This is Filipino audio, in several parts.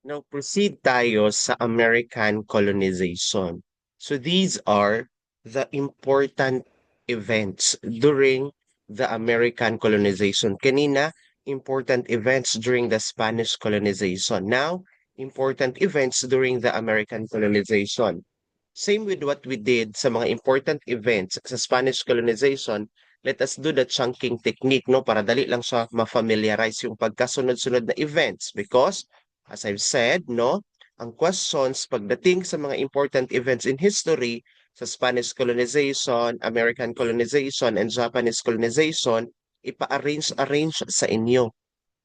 Now proceed tayo sa American colonization. So these are the important events during the American colonization. Kanina, important events during the Spanish colonization. Now, important events during the American colonization. Same with what we did sa mga important events sa Spanish colonization, let us do the chunking technique, no, para dali lang siya ma-familiarize yung pagkasunod-sunod na events because as I've said, no, ang questions pagdating sa mga important events in history sa Spanish colonization, American colonization, and Japanese colonization, ipa-arrange sa inyo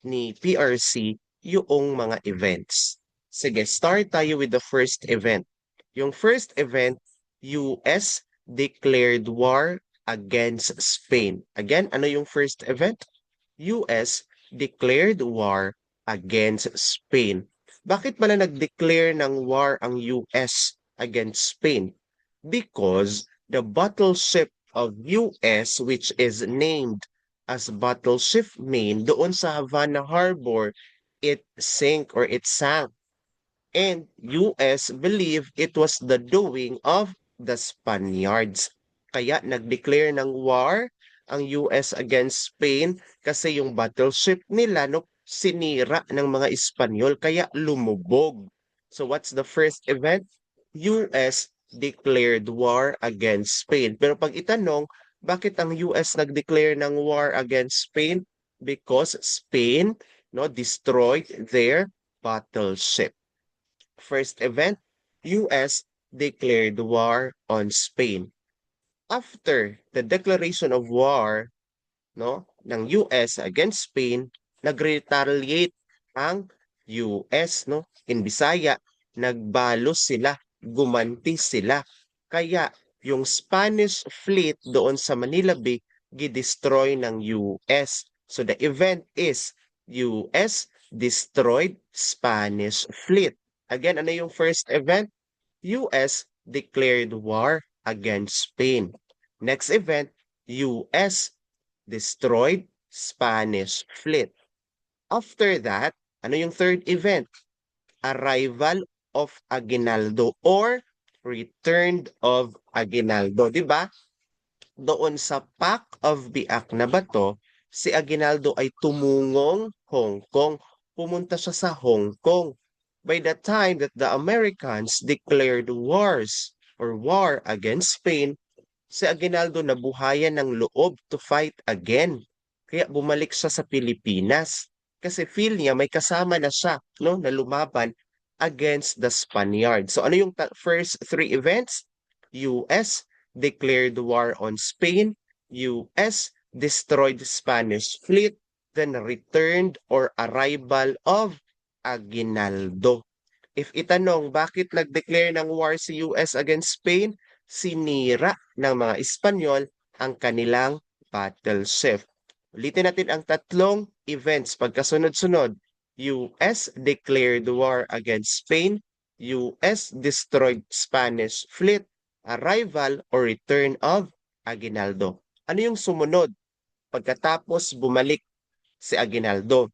ni PRC yung mga events. Sige, start tayo with the first event. Yung first event, US declared war against Spain. Again, ano yung first event? US declared war against Spain. Bakit pala nag-declare ng war ang US against Spain? Because the battleship of US, which is named as Battleship Maine, doon sa Havana Harbor, it sank or it sank. And US believe it was the doing of the Spaniards. Kaya nag-declare ng war ang US against Spain kasi yung battleship nila no, sinira ng mga Espanyol kaya lumubog. So what's the first event? US declared war against Spain. Pero pag itanong, bakit ang US nag-declare ng war against Spain? Because Spain no, destroyed their battleship. First event, US declared war on Spain. After the declaration of war, no, ng US against Spain, nag-retaliate ang US, no, in Bisaya, nagbalos sila, gumanti sila. Kaya yung Spanish fleet doon sa Manila Bay gidestroy ng US. So the event is US destroyed Spanish fleet. Again, ano yung first event? US declared war against Spain. Next event, US destroyed Spanish fleet. After that, ano yung third event? Arrival of Aguinaldo or returned of Aguinaldo. Di ba? Doon sa Pact of Biak na bato, si Aguinaldo ay tumungong Hong Kong. Pumunta siya sa Hong Kong. By the time that the Americans declared war against Spain, si Aguinaldo nabuhayan ng loob to fight again. Kaya bumalik siya sa Pilipinas. Kasi feel niya may kasama na siya no, na lumaban against the Spaniards. So ano yung first three events? US declared war on Spain. US destroyed Spanish fleet. Then returned or arrival of Aguinaldo. If itanong bakit nag-declare ng war si US against Spain, sinira ng mga Espanyol ang kanilang battleship. Ulitin natin ang tatlong events pagkasunod-sunod. US declared war against Spain, US destroyed Spanish fleet, arrival or return of Aguinaldo. Ano yung sumunod pagkatapos bumalik si Aguinaldo?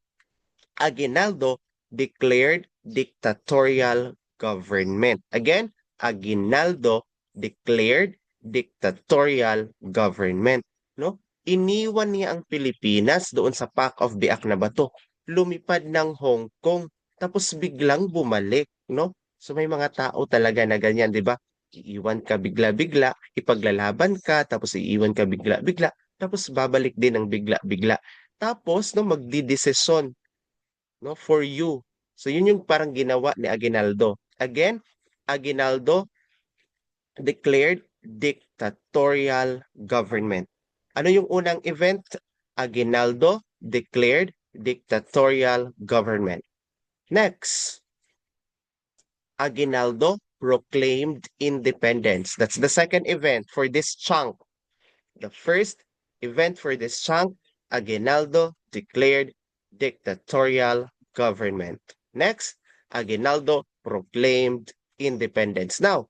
Aguinaldo declared dictatorial government. Again, Aguinaldo declared dictatorial government. No? Iniwan niya ang Pilipinas doon sa Pact of Biak na bato. Lumipad ng Hong Kong tapos biglang bumalik, no? So may mga tao talaga na ganyan, 'di ba? Iiwan ka bigla-bigla, ipaglalaban ka, tapos iiwan ka bigla-bigla, tapos babalik din ng bigla-bigla. Tapos no magdidesisyon no, for you. So yun yung parang ginawa ni Aguinaldo. Again, Aguinaldo declared dictatorial government. Ano yung unang event? Aguinaldo declared dictatorial government. Next, Aguinaldo proclaimed independence. That's the second event for this chunk. The first event for this chunk, Aguinaldo declared dictatorial government. Next, Aguinaldo proclaimed independence. Now,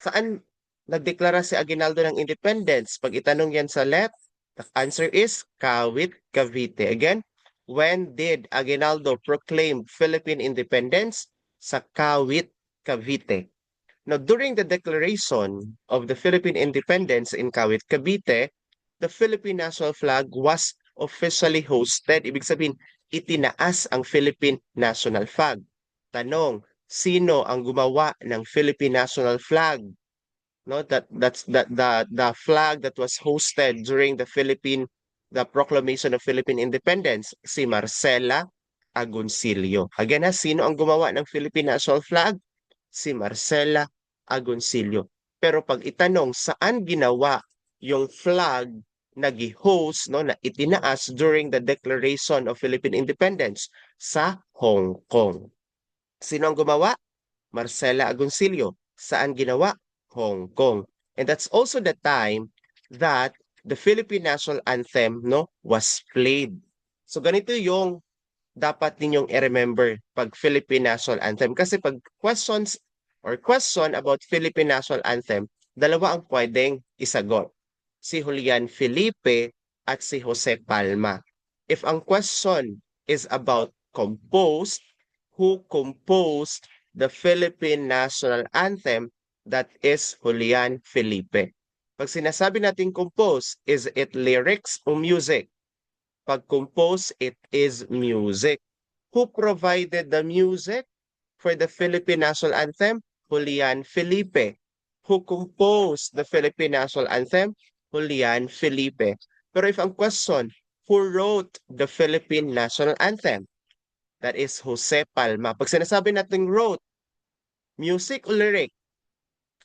saan nagdeklara si Aguinaldo ng independence? Pag itanong yan sa left, the answer is Kawit, Cavite. Again, when did Aguinaldo proclaim Philippine independence? sa Kawit, Cavite. Now, during the declaration of the Philippine independence in Kawit, Cavite, the Philippine national flag was officially hosted. Ibig sabihin, itinaas ang Philippine national flag. Tanong, sino ang gumawa ng Philippine national flag? No, the flag that was hosted during the proclamation of Philippine independence, si Marcela Agoncillo. Again, sino ang gumawa ng Philippine national flag? Si Marcela Agoncillo. Pero pag itanong saan ginawa yung flag na gi-host, no, na itinaas during the declaration of Philippine independence, sa Hong Kong. Sino ang gumawa? Marcela Agoncillo. Saan ginawa? Hong Kong. And that's also the time that the Philippine national anthem, no, was played. So ganito yung dapat ninyong i-remember pag Philippine national anthem. Kasi pag questions or question about Philippine national anthem, dalawa ang pwedeng isagot. Si Julian Felipe at si Jose Palma. If ang question is about composed, who composed the Philippine national anthem, that is Julian Felipe. Pag sinasabi natin compose, is it lyrics o music? Pag compose, it is music. Who provided the music for the Philippine national anthem? Julian Felipe. Who composed the Philippine national anthem? Julian Felipe. Pero if ang question, who wrote the Philippine national anthem? That is Jose Palma. Pag sinasabi natin wrote, music o lyric?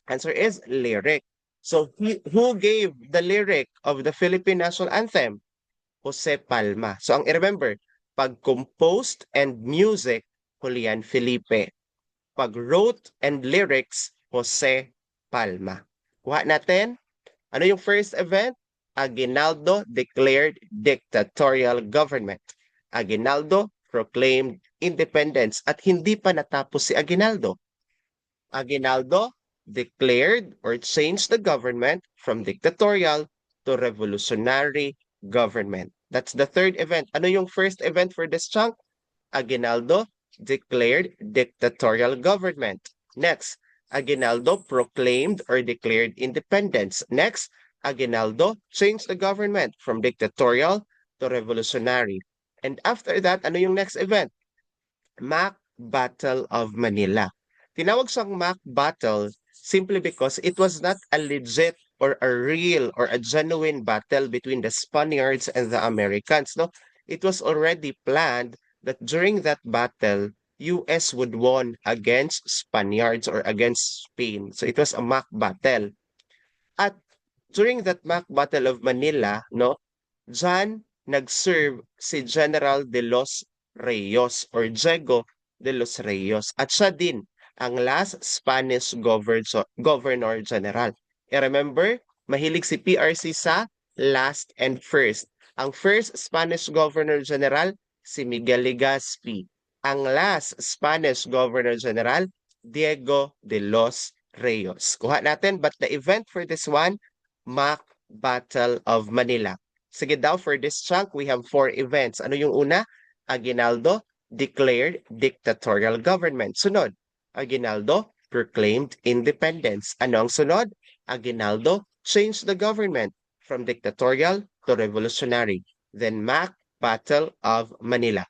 Answer is lyric. So who gave the lyric of the Philippine national anthem? Jose Palma. So ang i-remember, pag composed and music, Julian Felipe. Pag wrote and lyrics, Jose Palma. Kuha natin. Ano yung first event? Aguinaldo declared dictatorial government. Aguinaldo proclaimed independence at hindi pa natapos si Aguinaldo. Aguinaldo declared or changed the government from dictatorial to revolutionary government. That's the third event. Ano yung first event for this chunk? Aguinaldo declared dictatorial government. Next, Aguinaldo proclaimed or declared independence. Next, Aguinaldo changed the government from dictatorial to revolutionary. And after that, ano yung next event? Mac Battle of Manila. Tinawag siyang Mac Battle simply because it was not a legit or a real or a genuine battle between the Spaniards and the Americans. No, it was already planned that during that battle, US would won against Spaniards or against Spain. So it was a mock battle. At during that mock battle of Manila, no, John nag-serve si General de los Reyes or Diego de los Reyes. At siya din ang last Spanish Governor General. I-remember, mahilig si PRC sa last and first. Ang first Spanish Governor General, si Miguel Legazpi. Ang last Spanish Governor General, Diego de los Reyes. Kuha natin, but the event for this one, Mock Battle of Manila. Sige daw, for this chunk, we have 4 events. Ano yung una? Aguinaldo declared dictatorial government. Sunod, Aguinaldo proclaimed independence. Ano ang sunod? Aguinaldo changed the government from dictatorial to revolutionary. Then Mac Battle of Manila.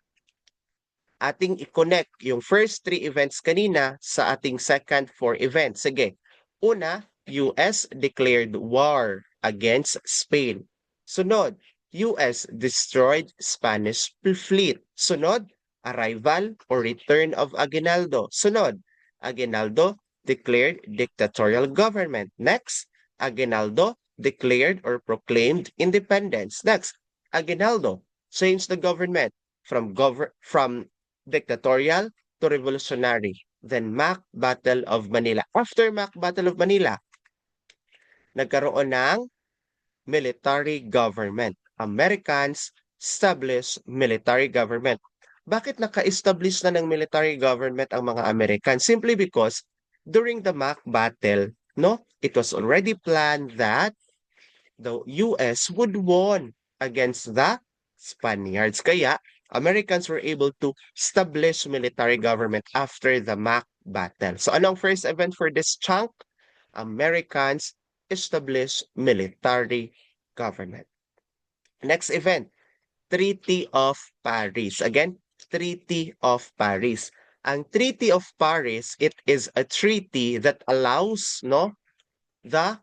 Ating i-connect yung first 3 events kanina sa ating second 4 events. Sige. Una, US declared war against Spain. Sunod, US destroyed Spanish fleet. Sunod, arrival or return of Aguinaldo. Sunod, Aguinaldo declared dictatorial government. Next, Aguinaldo declared or proclaimed independence. Next, Aguinaldo changed the government from dictatorial to revolutionary. Then Mac Battle of Manila. After Mac Battle of Manila, nagkaroon ng military government. Americans established military government. Bakit naka-establish na ng military government ang mga Americans? Simply because during the Mac Battle, no, it was already planned that the US would won against the Spaniards. Kaya Americans were able to establish military government after the Mac Battle. So anong first event for this chunk? Americans establish military government. Next event, Treaty of Paris. Again, Treaty of Paris. Ang Treaty of Paris, it is a treaty that allows the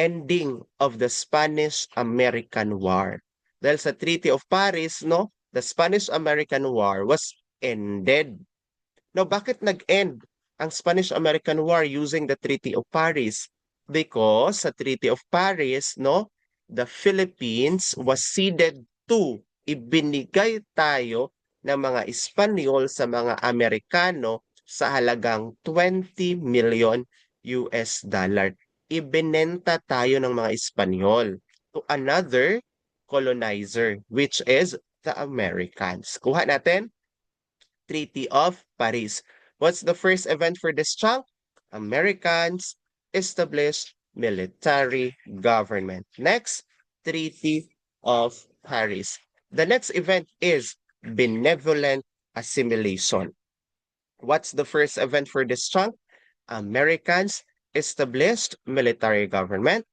ending of the Spanish-American War. Dahil sa Treaty of Paris, the Spanish-American War was ended. Now, bakit nag-end ang Spanish-American War using the Treaty of Paris? Because sa Treaty of Paris, the Philippines was ceded to, ibinigay tayo ng mga Espanyol sa mga Amerikano sa halagang 20 million US dollar. Ibinenta tayo ng mga Espanyol to another colonizer, which is the Americans. Kuha natin, Treaty of Paris. What's the first event for this chunk? Americans established military government. Next, Treaty of Paris. The next event is benevolent assimilation. What's the first event for this chunk? Americans established military government,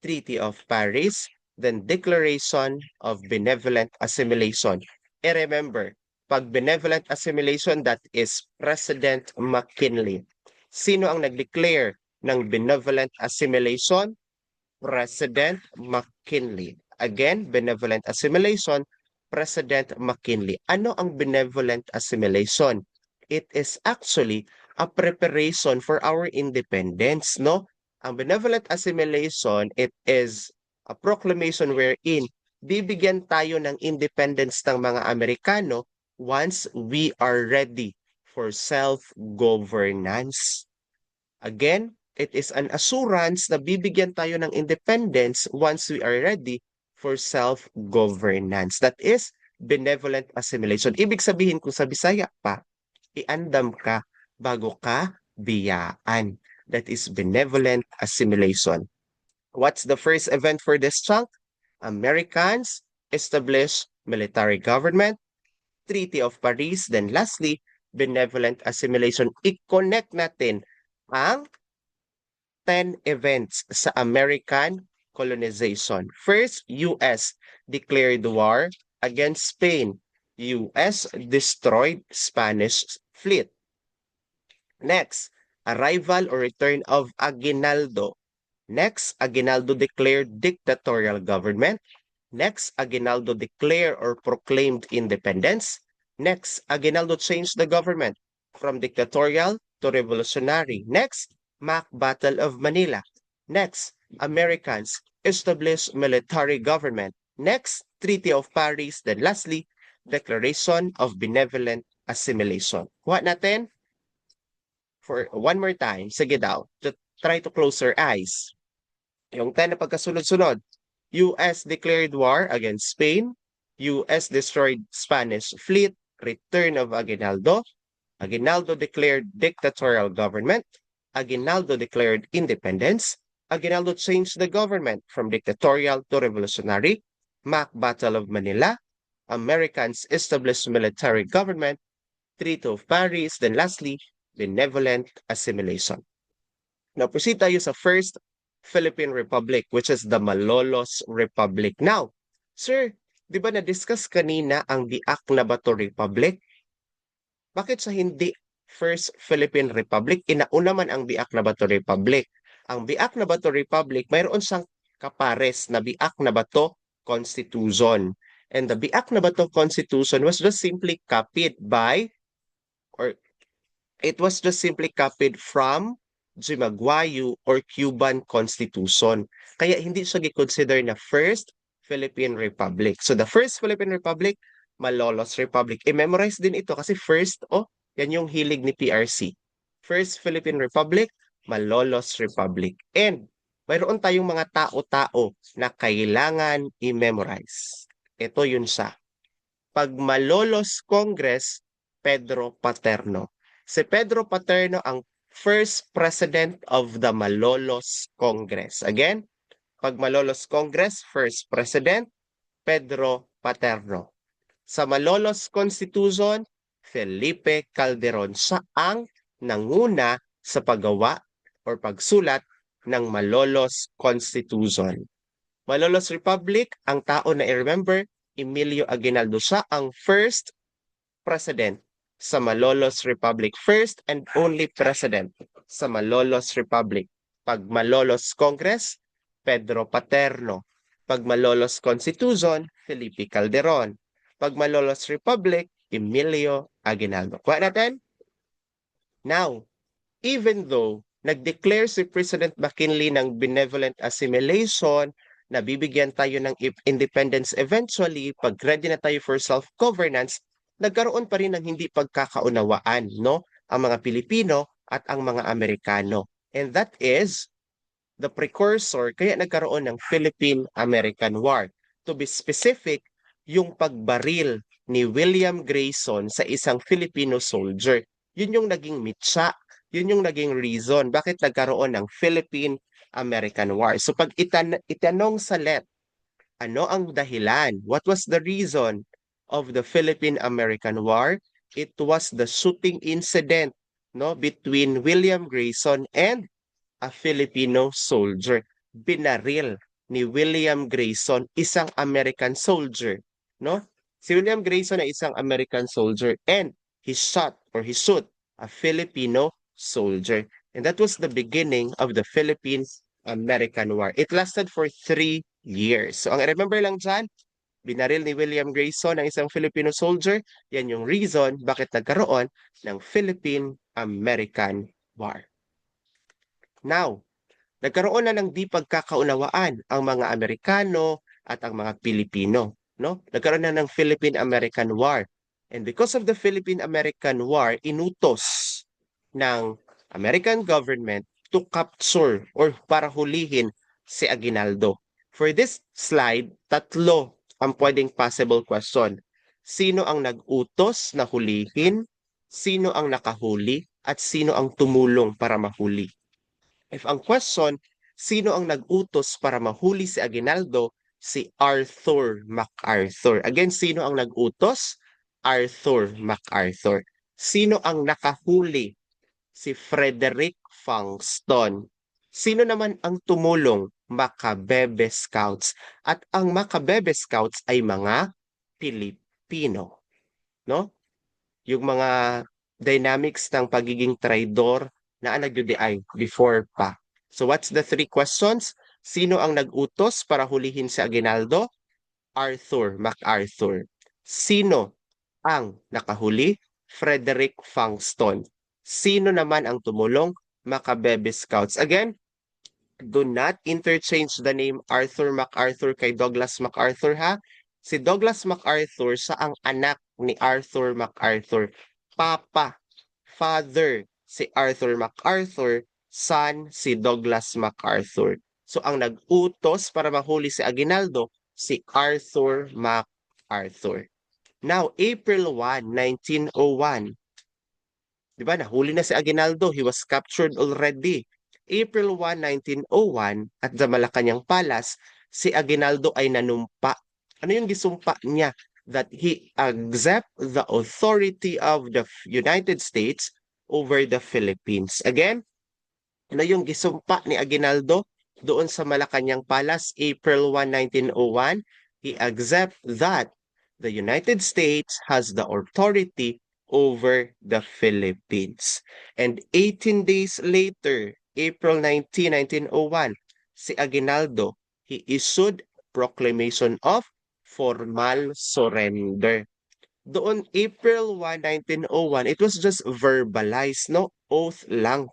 Treaty of Paris, then Declaration of Benevolent Assimilation. And remember, pag benevolent assimilation, that is President McKinley. Sino ang nag-declare ng benevolent assimilation? President McKinley. Again, benevolent assimilation, President McKinley. Ano ang benevolent assimilation? It is actually a preparation for our independence, no? Ang benevolent assimilation, it is a proclamation wherein bibigyan tayo ng independence ng mga Amerikano once we are ready for self-governance. Again, it is an assurance na bibigyan tayo ng independence once we are ready for self-governance. That is benevolent assimilation. Ibig sabihin kung sa Bisaya pa, iandam ka bago ka biyaan. That is benevolent assimilation. What's the first event for this chunk? Americans establish military government, Treaty of Paris, then lastly, benevolent assimilation. I-connect natin ang 10 events sa American colonization. First, US declared war against Spain. US destroyed Spanish fleet. Next, arrival or return of Aguinaldo. Next, Aguinaldo declared dictatorial government. Next, Aguinaldo declared or proclaimed independence. Next, Aguinaldo changed the government from dictatorial to revolutionary. Next, Mac Battle of Manila. Next, Americans established military government. Next, Treaty of Paris. Then lastly, Declaration of Benevolent Assimilation. Kuha natin for one more time. Sige daw. Try to close your eyes. Yung 10 na pagkasunod-sunod. US declared war against Spain. US destroyed Spanish fleet. Return of Aguinaldo. Aguinaldo declared dictatorial government. Aguinaldo declared independence. Aguinaldo changed the government from dictatorial to revolutionary. Mac Battle of Manila. Americans established military government. Treaty of Paris. Then lastly, benevolent assimilation. Now proceed tayo sa first Philippine Republic, which is the Malolos Republic. Now, sir, di ba na-discuss kanina ang Biak na Bato Republic? Bakit sa hindi First Philippine Republic? Inauna man ang Biak na Bato Republic. Ang Biak na Bato Republic, mayroon siyang kapares na Biak na Bato Constitution. And the Biak na Bato Constitution was just simply copied from Jimaguayo or Cuban Constitution. Kaya hindi siya gi-consider na First Philippine Republic. So the First Philippine Republic, Malolos Republic. I-memorize din ito kasi first, yan yung hilig ni PRC. First Philippine Republic, Malolos Republic. And mayroon tayong mga tao-tao na kailangan i-memorize. Ito yun siya. Pag Malolos Congress, Pedro Paterno. Si Pedro Paterno ang first president of the Malolos Congress. Again, pag Malolos Congress, first president, Pedro Paterno. Sa Malolos Constitution, Felipe Calderon. Siya ang nanguna sa paggawa or pagsulat ng Malolos Constitution. Malolos Republic, ang tao na i-remember, Emilio Aguinaldo. Siya ang first president sa Malolos Republic. First and only president sa Malolos Republic. Pag Malolos Congress, Pedro Paterno. Pag Malolos Constitution, Felipe Calderon. Pag Malolos Republic, Emilio Aguinaldo. Kuha natin? Now, even though nag-declare si President McKinley ng benevolent assimilation, na bibigyan tayo ng independence eventually, pag ready na tayo for self-governance, nagkaroon pa rin ng hindi pagkakaunawaan, no? Ang mga Pilipino at ang mga Amerikano. And that is the precursor, kaya nagkaroon ng Philippine-American War. To be specific, yung pagbaril ni William Grayson sa isang Filipino soldier. Yun yung naging mitsa, yun yung naging reason bakit nagkaroon ng Philippine-American War. So pag itanong sa LET, ano ang dahilan? What was the reason of the Philippine-American War? It was the shooting incident, no, between William Grayson and a Filipino soldier. Binaril ni William Grayson, isang American soldier, no? Si William Grayson ay isang American soldier and he shot or he shoot a Filipino soldier. And that was the beginning of the Philippine-American War. It lasted for 3 years. So ang remember lang dyan, binaril ni William Grayson ang isang Filipino soldier. Yan yung reason bakit nagkaroon ng Philippine-American War. Now, nagkaroon na ng di pagkakaunawaan ang mga Amerikano at ang mga Pilipino, no? Nagkaroon na ng Philippine-American War. And because of the Philippine-American War, inutos ng American government to capture or para hulihin si Aguinaldo. For this slide, tatlo ang pwedeng possible question. Sino ang nag-utos na hulihin? Sino ang nakahuli? At sino ang tumulong para mahuli? If ang question, sino ang nag-utos para mahuli si Aguinaldo? Si Arthur MacArthur. Again, sino ang nag-utos? Arthur MacArthur. Sino ang nakahuli? Si Frederick Fangston. Sino naman ang tumulong? Macabebe Scouts. At ang Macabebe Scouts ay mga Pilipino. No? Yung mga dynamics ng pagiging traidor na nag-UDI before pa. So what's the three questions? Sino ang nag-utos para hulihin si Aguinaldo? Arthur MacArthur. Sino ang nakahuli? Frederick Fangston. Sino naman ang tumulong? Macabebe Scouts. Again, do not interchange the name Arthur MacArthur kay Douglas MacArthur ha. Si Douglas MacArthur sa ang anak ni Arthur MacArthur. Papa, father, si Arthur MacArthur, son, si Douglas MacArthur. So ang nag-utos para mahuli si Aguinaldo, si Arthur MacArthur. Now, April 1, 1901. Di ba, nahuli na si Aguinaldo. He was captured already. April 1, 1901, at sa Malacanang Palace, si Aguinaldo ay nanumpa. Ano yung gisumpa niya? That he accept the authority of the United States over the Philippines. Again, ano yung gisumpa ni Aguinaldo doon sa Malacanang Palace, April 1, 1901? He accept that the United States has the authority over the Philippines. And 18 days later, April 19, 1901, si Aguinaldo, he issued proclamation of formal surrender. Doon, April 1, 1901, it was just verbalized, no? Oath lang.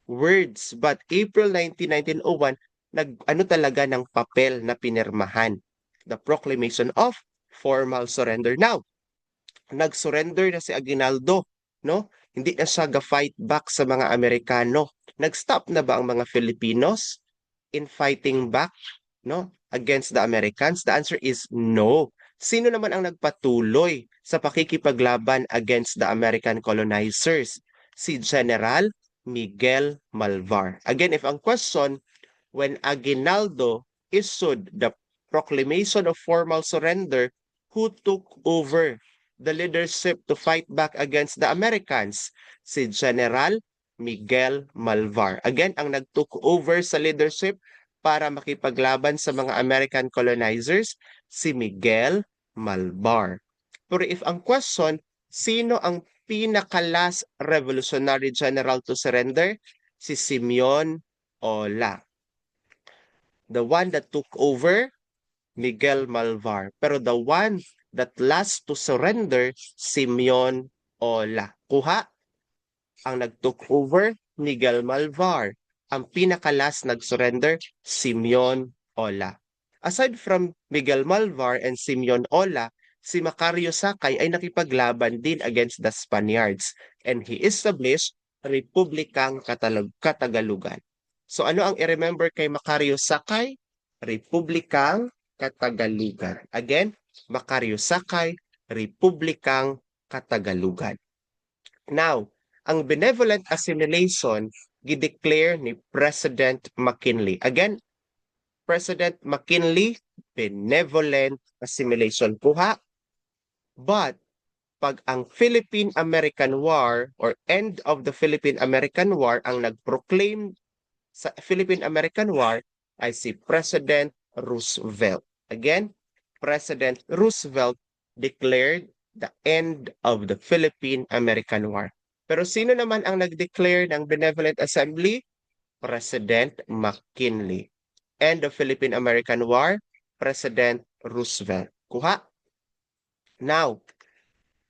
Words. But April 19, 1901, ano talaga ng papel na pinirmahan. The proclamation of formal surrender. Now, nag-surrender na si Aguinaldo, no? Hindi na siya ga-fight back sa mga Amerikano. Nag-stop na ba ang mga Filipinos in fighting back, no, against the Americans? The answer is no. Sino naman ang nagpatuloy sa pakikipaglaban against the American colonizers? Si General Miguel Malvar. Again, if ang question, when Aguinaldo issued the proclamation of formal surrender, Who took over the leadership to fight back against the Americans? Si General Miguel Malvar. Again, ang nag-took over sa leadership para makipaglaban sa mga American colonizers, si Miguel Malvar. Pero if ang question, sino ang pinaka-last revolutionary general to surrender? Si Simeon Ola. The one that took over, Miguel Malvar. Pero the one that last to surrender, Simeon Ola. Kuha, ang nag-took over, Miguel Malvar. Ang pinaka-last nag-surrender, Simeon Ola. Aside from Miguel Malvar and Simeon Ola, si Macario Sakay ay nakipaglaban din against the Spaniards and he established Republikang Katagalugan. So ano ang i-remember kay Macario Sakay? Republikang Katagalugan. Again, Macario Sakay, Republikang Katagalugan. Now, ang benevolent assimilation gideclare ni President McKinley. Again, President McKinley, benevolent assimilation puha. But pag ang Philippine-American War or end of the Philippine-American War ang nag-proclaim sa Philippine-American War ay si President Roosevelt. Again, President Roosevelt declared the end of the Philippine-American War. Pero sino naman ang nag-declare ng Benevolent Assembly? President McKinley. End of Philippine-American War, President Roosevelt. Kuha? Now,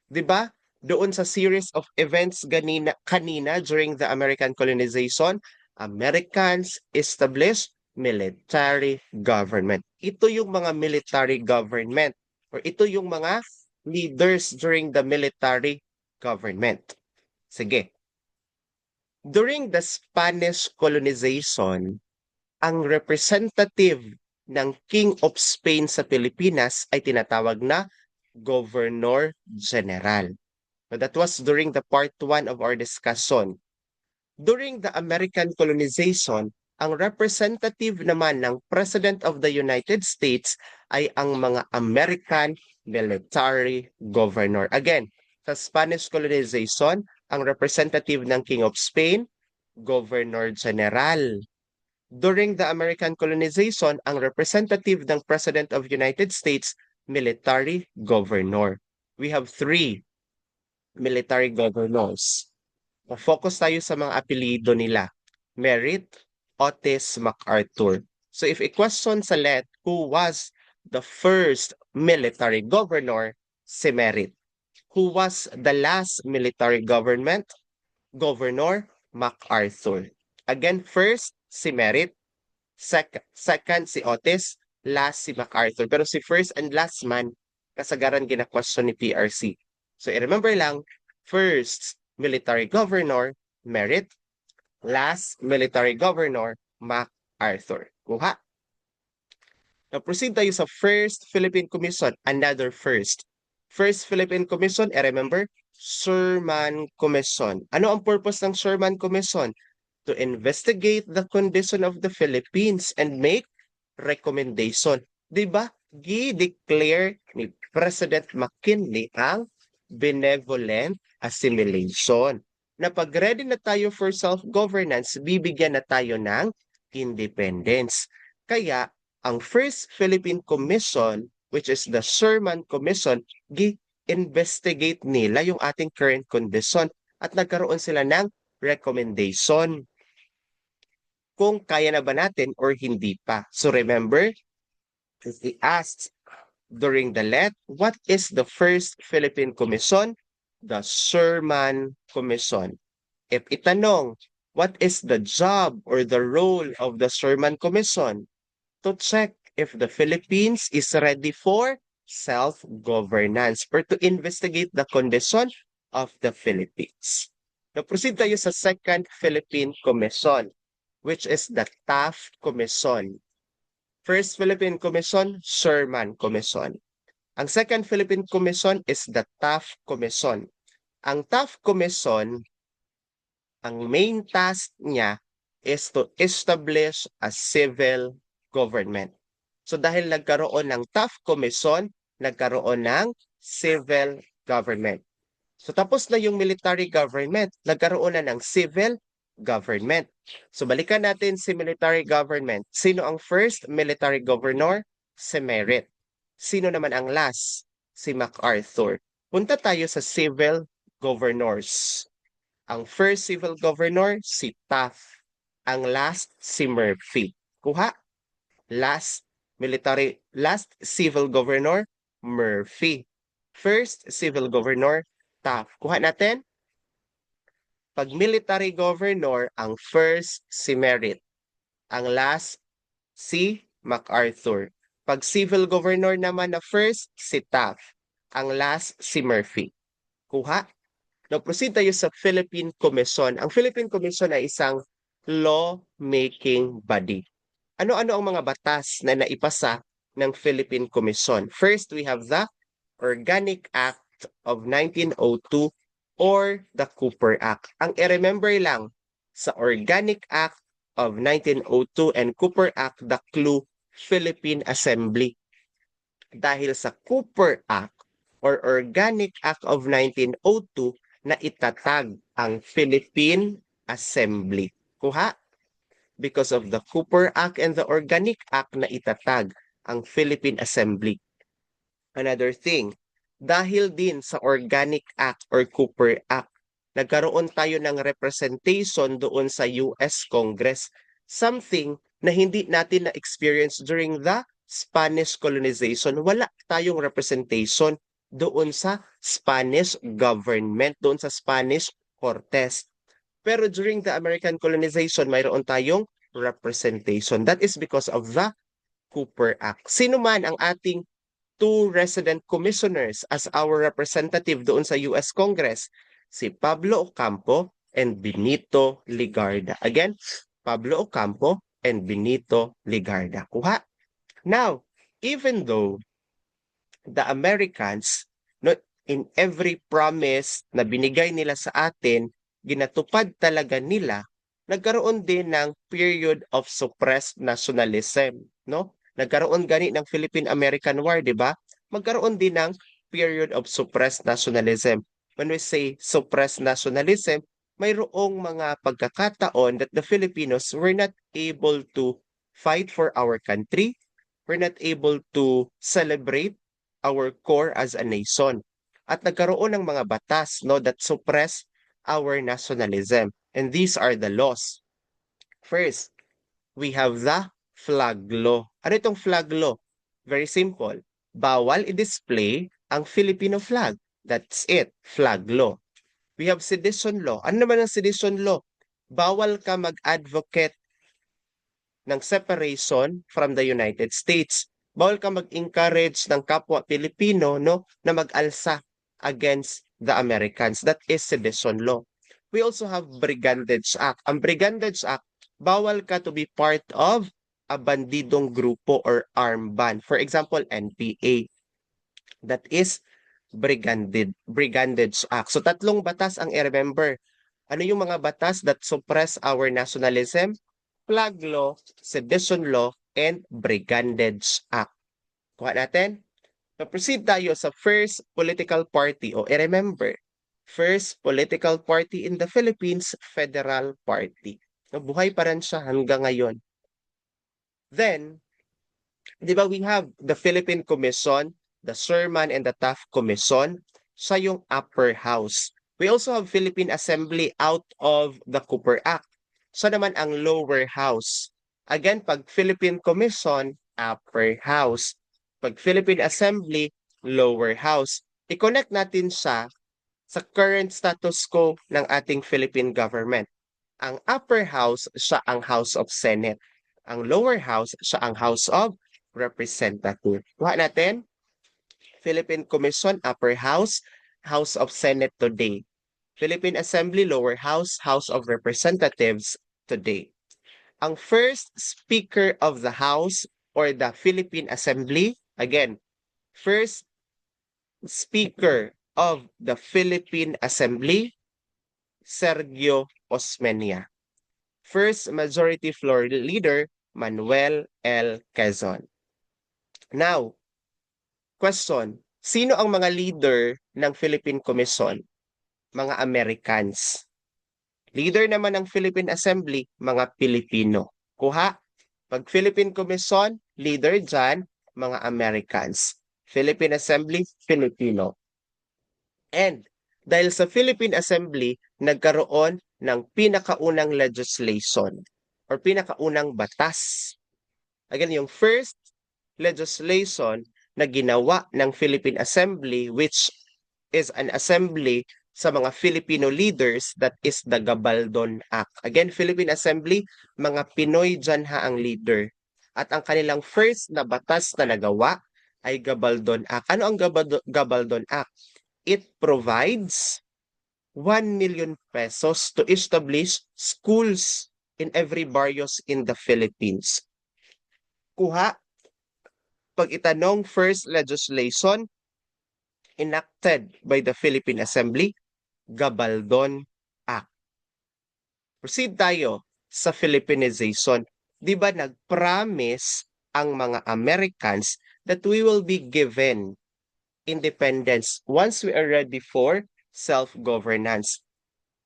di ba? Doon sa series of events kanina during the American colonization, Americans established military government. Ito yung mga military government or ito yung mga leaders during the military government. Sige. During the Spanish colonization, ang representative ng King of Spain sa Pilipinas ay tinatawag na Governor General. So that was during the part 1 of our discussion. During the American colonization, ang representative naman ng President of the United States ay ang mga American military governor. Again, sa Spanish colonization, ang representative ng King of Spain, Governor General. During the American colonization, ang representative ng President of United States, military governor. We have 3 military governors. Focus tayo sa mga apelido nila. Merritt, Otis, MacArthur. So if a question sa let, who was the first military governor? Si Merritt. Who was the last military governor? MacArthur. Again, first, si Merritt. Second, si Otis. Last, si MacArthur. Pero si first and last man, kasagaran gina-question ni PRC. So i-remember lang, first military governor, Merritt. Last military governor, MacArthur. Kuha. Now proceed tayo sa First Philippine Commission, another first. First Philippine Commission, remember, Sherman Commission. Ano ang purpose ng Sherman Commission? To investigate the condition of the Philippines and make recommendation. Diba? Gi-declare ni President McKinley ang benevolent assimilation. Na pag ready na tayo for self-governance, bibigyan na tayo ng independence. Kaya, ang First Philippine Commission, which is the Sherman Commission, gi-investigate nila yung ating current condition at nagkaroon sila ng recommendation kung kaya na ba natin or hindi pa. So remember, he asked during the let, what is the First Philippine Commission? The Sherman Commission. If itanong, what is the job or the role of the Sherman Commission? To check if the Philippines is ready for self-governance or to investigate the condition of the Philippines. Now, proceed tayo sa Second Philippine Commission, which is the Taft Commission. First Philippine Commission, Sherman Commission. Ang Second Philippine Commission is the Taft Commission. Ang Taft Commission, ang main task niya is to establish a civil government. So dahil nagkaroon ng Taft Commission, nagkaroon ng civil government. So tapos na yung military government, nagkaroon na ng civil government. So balikan natin si military government. Sino ang first military governor? Si Merritt. Sino naman ang last? Si MacArthur. Punta tayo sa civil governors. Ang first civil governor, si Taft. Ang last, si Murphy. Kuha? Last civil governor, Murphy. First civil governor, Taft. Kuha natin? Pag military governor, ang first, si Merritt. Ang last, si MacArthur. Pag civil governor naman na first, si Taft. Ang last, si Murphy. Kuha? Now, proceed tayo sa Philippine Commission. Ang Philippine Commission ay isang law-making body. Ano-ano ang mga batas na naipasa ng Philippine Commission? First, we have the Organic Act of 1902 or the Cooper Act. Ang i-remember lang sa Organic Act of 1902 and Cooper Act, the clue, Philippine Assembly. Dahil sa Cooper Act or Organic Act of 1902, na itatag ang Philippine Assembly. Kuha? Because of the Cooper Act and the Organic Act na itatag ang Philippine Assembly. Another thing, dahil din sa Organic Act or Cooper Act, nagkaroon tayo ng representation doon sa US Congress, something na hindi natin na-experience during the Spanish colonization. Wala tayong representation doon sa Spanish government, doon sa Spanish Cortes. Pero during the American colonization, mayroon tayong representation. That is because of the Cooper Act. Sino man ang ating two resident commissioners as our representative doon sa US Congress? Si Pablo Ocampo and Benito Ligarda. Again, Pablo Ocampo and Benito Ligarda. Kuha? Now, even though the Americans, no, in every promise na binigay nila sa atin, ginatupad talaga nila, nagkaroon din ng period of suppressed nationalism, no? Nagkaroon gani ng Philippine-American War, di ba? Magkaroon din ng period of suppressed nationalism. When we say suppressed nationalism, mayroong mga pagkakataon that the Filipinos were not able to fight for our country, were not able to celebrate our core as a nation. At nagkaroon ng mga batas, no, that suppress our nationalism. And these are the laws. First, we have the flag law. Ano itong flag law? Very simple. Bawal i-display ang Filipino flag. That's it, flag law. We have sedition law. Ano naman ang sedition law? Bawal ka mag-advocate ng separation from the United States. Bawal ka mag-encourage ng kapwa Pilipino, no, na mag-alsa against the Americans. That is sedition law. We also have Brigandage Act. Ang Brigandage Act, bawal ka to be part of a bandidong grupo or armed band. For example, NPA. That is Brigandage Act. So tatlong batas ang i-remember. Ano yung mga batas that suppress our nationalism? Flag law, sedition law, and Brigandage Act. Kuha natin. Proceed tayo sa first political party o i-remember. First political party in the Philippines, Federal Party. Buhay pa rin siya hanggang ngayon. Then, di ba we have the Philippine Commission, the Sherman and the Taft Commission, sa yung upper house. We also have Philippine Assembly out of the Cooper Act. So naman ang lower house. Again, pag Philippine Commission, upper house. Pag Philippine Assembly, lower house. I-connect natin siya sa current status quo ng ating Philippine government. Ang upper house, siya ang House of Senate. Ang lower house, siya ang House of Representatives. Kuha natin. Philippine Commission, upper house, House of Senate today. Philippine Assembly, lower house, House of Representatives today. Ang first Speaker of the House or the Philippine Assembly, again, first Speaker of the Philippine Assembly, Sergio Osmeña. First Majority Floor Leader, Manuel L. Quezon. Now, Question, sino ang mga leader ng Philippine Commission? Mga Americans. Leader naman ng Philippine Assembly, mga Pilipino. Kuha, pag Philippine Commission, leader dyan, mga Americans. Philippine Assembly, Filipino. And dahil sa Philippine Assembly, nagkaroon ng pinakaunang legislation or pinakaunang batas. Again, yung first legislation na ginawa ng Philippine Assembly, which is an assembly sa mga Filipino leaders, that is the Gabaldon Act. Again, Philippine Assembly, mga Pinoy dyan ha ang leader. At ang kanilang first na batas na nagawa ay Gabaldon Act. Ano ang Gabaldon Act? It provides 1 million pesos to establish schools in every barrios in the Philippines. Kuha, pag itanong first legislation enacted by the Philippine Assembly, Gabaldon Act. Proceed tayo sa Philippinization. Di ba nag-promise ang mga Americans that we will be given independence once we are ready for self-governance.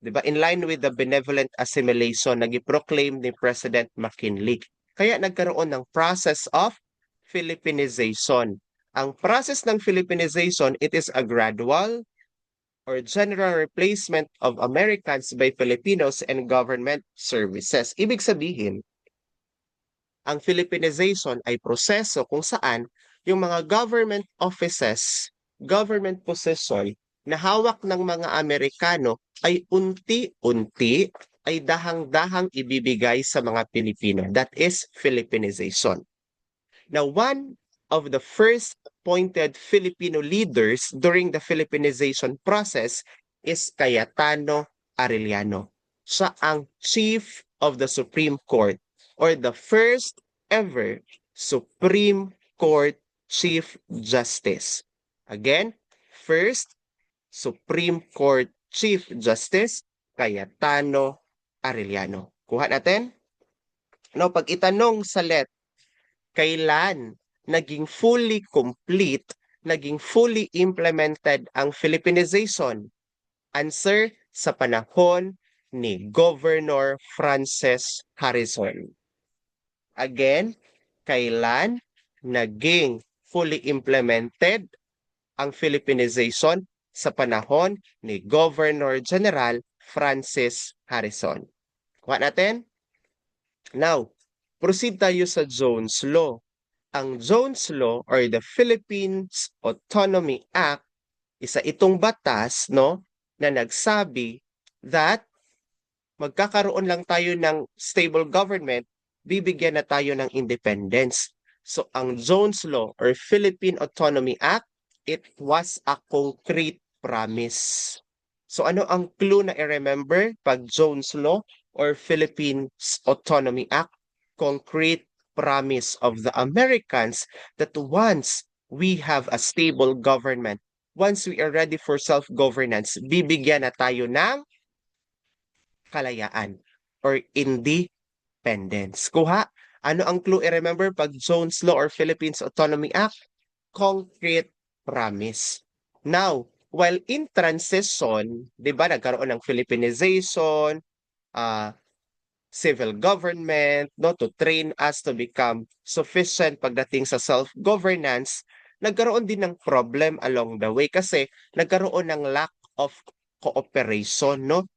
Di ba? In line with the benevolent assimilation na giproclaim ni President McKinley. Kaya nagkaroon ng process of Philippinization. Ang process ng Philippinization, it is a gradual or general replacement of Americans by Filipinos and government services. Ibig sabihin, ang Philippinization ay proseso kung saan yung mga government offices, government position na hawak ng mga Amerikano ay unti-unti ay dahang-dahang ibibigay sa mga Pilipino. That is Philippinization. Now, one of the first appointed Filipino leaders during the Philippinization process is Cayetano Arellano. Siya ang Chief of the Supreme Court or the first ever Supreme Court Chief Justice. Again, first Supreme Court Chief Justice, Cayetano Arellano. Kuha natin. No, pag itanong sa let, kailan naging fully complete, naging fully implemented ang Philippinization? Answer, sa panahon ni Governor Francis Harrison. Again, kailan naging fully implemented ang Philippinization? Sa panahon ni Governor General Francis Harrison. Kuha natin. Now, proceed tayo sa Jones Law. Ang Jones Law or the Philippines Autonomy Act, isa itong batas no na nagsabi that magkakaroon lang tayo ng stable government, bibigyan na tayo ng independence. So ang Jones Law or Philippine Autonomy Act, it was a concrete promise. So ano ang clue na i-remember pag Jones Law or Philippines Autonomy Act? Concrete promise of the Americans that once we have a stable government, once we are ready for self-governance, bibigyan na tayo ng kalayaan or independence. Kuha, ano ang clue i-remember pag Jones Law or Philippines Autonomy Act? Concrete promise. Now, while in transition, di ba, nagkaroon ng Philippinization, civil government, no, to train us to become sufficient pagdating sa self-governance, nagkaroon din ng problem along the way kasi nagkaroon ng lack of cooperation, no?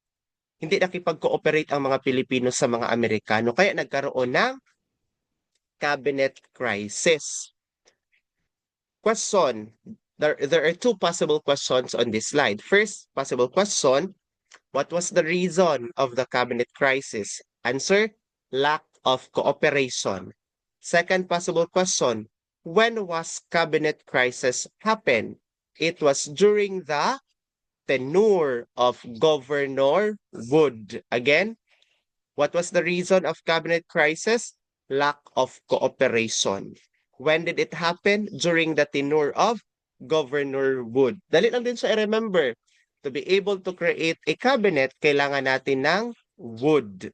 Hindi nakipag-cooperate ang mga Pilipino sa mga Amerikano, kaya nagkaroon ng cabinet crisis. Question. There are two possible questions on this slide. First possible question, what was the reason of the cabinet crisis? Answer, lack of cooperation. Second possible question, when was cabinet crisis happen? It was during the tenure of Governor Wood. Again, what was the reason of cabinet crisis? Lack of cooperation. When did it happen? During the tenure of Governor Wood. Dali lang din siya i-remember. To be able to create a cabinet, kailangan natin ng wood.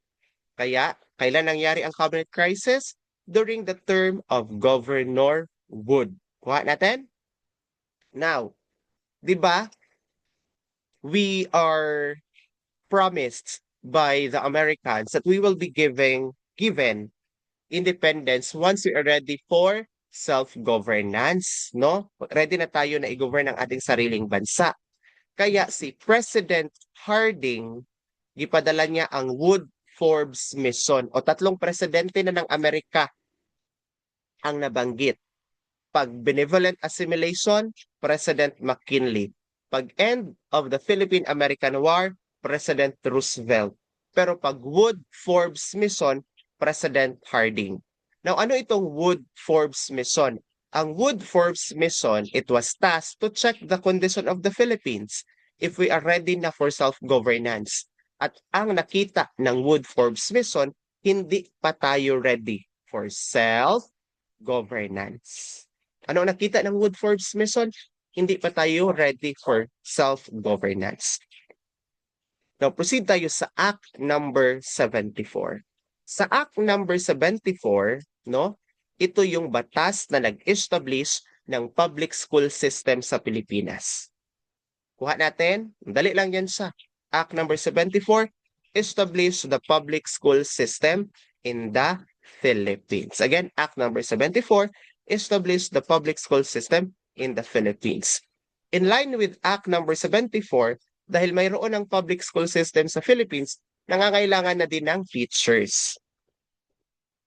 Kaya, kailan nangyari ang cabinet crisis? During the term of Governor Wood. Kuha natin. Now, di ba, we are promised by the Americans that we will be given independence once we are ready for self-governance, no? Ready na tayo na i-govern ang ating sariling bansa. Kaya si President Harding, gipadala niya ang Wood-Forbes Mission o tatlong presidente na ng Amerika ang nabanggit. Pag benevolent assimilation, President McKinley. Pag end of the Philippine-American War, President Roosevelt. Pero pag Wood-Forbes Mission, President Harding. Now, ano itong Wood-Forbes Mission? Ang Wood-Forbes Mission, it was tasked to check the condition of the Philippines if we are ready na for self-governance. At ang nakita ng Wood-Forbes Mission, hindi pa tayo ready for self-governance. Ano nakita ng Wood-Forbes Mission? Hindi pa tayo ready for self-governance. Now, proceed tayo sa Act number 74. Sa Act number 74, no, ito yung batas na nag-establish ng public school system sa Pilipinas. Kuha natin, dali lang yan sa Act number 74, establish the public school system in the Philippines. Again, Act number 74, establish the public school system in the Philippines. In line with Act number 74, dahil mayroon ng public school system sa Philippines, nangangailangan na din ng teachers.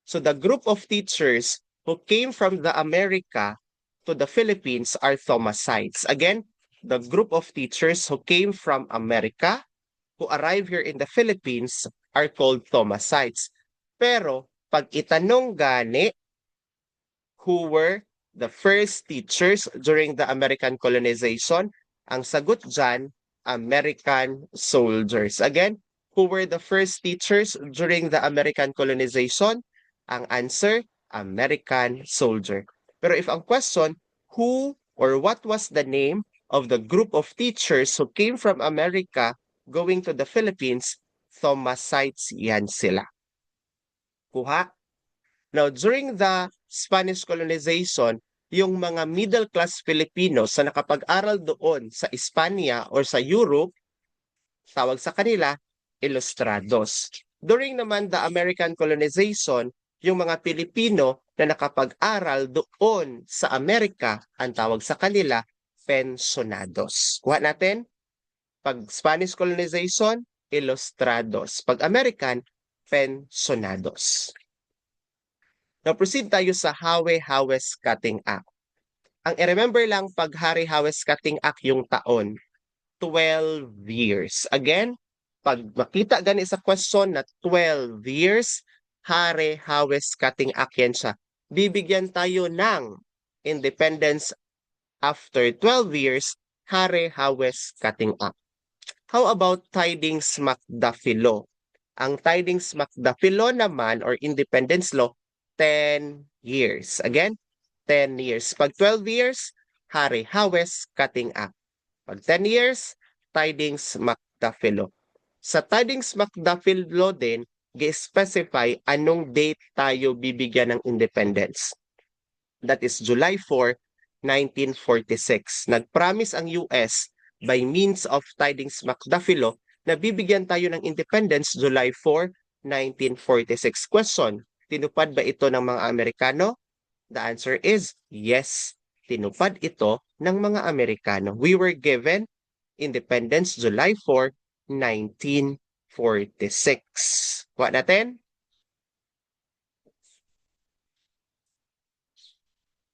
So the group of teachers who came from the America to the Philippines are Thomasites. Again, the group of teachers who came from America who arrived here in the Philippines are called Thomasites. Pero pag itanong gani who were the first teachers during the American colonization, ang sagot dyan, American soldiers. Again, who were the first teachers during the American colonization? Ang answer, American soldier. Pero if ang question, who or what was the name of the group of teachers who came from America going to the Philippines? Thomasites yan sila. Kuha? Now, during the Spanish colonization, yung mga middle-class Filipinos na nakapag-aral doon sa Espanya or sa Europe, tawag sa kanila, ilustrados. During naman the American colonization, yung mga Pilipino na nakapag-aral doon sa Amerika, ang tawag sa kanila, pensionados. Kuha natin, pag Spanish colonization, ilustrados. Pag American, pensionados. Now, proceed tayo sa Hawe-Hawes Cutting Act. Ang i-remember lang pag Hari-Hawes Cutting Act yung taon, 12 years. Again, pag makita gani sa question na 12 years, Hari-Hawes Cutting Act yan siya. Bibigyan tayo ng independence after 12 years, Hari-Hawes Cutting Act. How about Tidings McDuffie Law? Ang Tidings McDuffie Law naman or Independence Law, 10 years. Again, 10 years. Pag 12 years, Hari-Hawes Cutting Act. Pag 10 years, Tidings McDuffie Law. Sa Tidings McDuffie Law din, gi-specify anong date tayo bibigyan ng independence. That is July 4, 1946. Nag-promise ang US by means of Tidings McDuffie Law na bibigyan tayo ng independence July 4, 1946. Question, tinupad ba ito ng mga Amerikano? The answer is yes. Tinupad ito ng mga Amerikano. We were given independence July 4, 1946. Kuha natin.